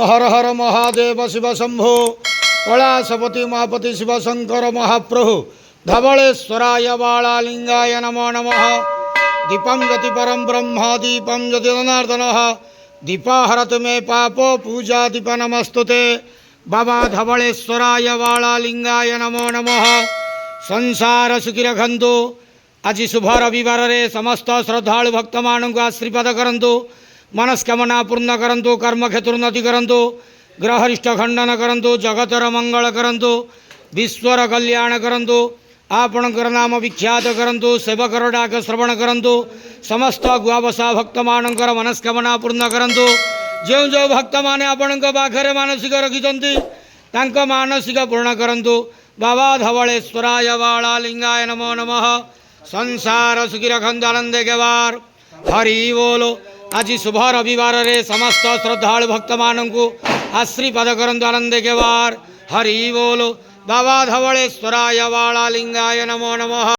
हर हर महादेव शिव शंभो कैलासपति महापति शिव शंकर महाप्रभु धवलेश्वराय बालालिंगाय नमो नमः। दीपं ज्योति परम ब्रह्म दीपं ज्योति जनार्दनः दीपाहरतु मे पापो पूजा दीप नमस्तुते। बाबा धवलेश्वराय बालालिंगाय नमो नमः। संसार सुखी रखंतु। आज शुभ रविवार रे समस्त श्रद्धालु भक्त मानक आशीर्वाद करंतु। मनस्कामना पूर्ण करंतु। कर्म क्षेत्र उन्नति करंतु। ग्रहरिष्ठ खंडन करंतु। जगतर मंगल करंतु। विश्वर कल्याण करंतु। आपणकर नाम विख्यात करंतु। सेवकर डाक श्रवण करंतु। समस्त गुआबसा भक्त मानकर मनस्कामना पूर्ण करंतु। जो जो भक्त माने आपणक पाखरे मानसिक रखिछंती तांक मानसिक पूर्ण करंतु। बाबा धवलेश्वराय बालालिंगाय नमो नमः। संसार सुखी रखंतु आनंदे के बार हरि बोलो। आज शुभ रविवार रे समस्त श्रद्धालु भक्त मानू आशीर्वाद करंतु आनंदे के बार हरि बोलो। बाबा धवलेश्वराय बालालिंगाय नमो नमः।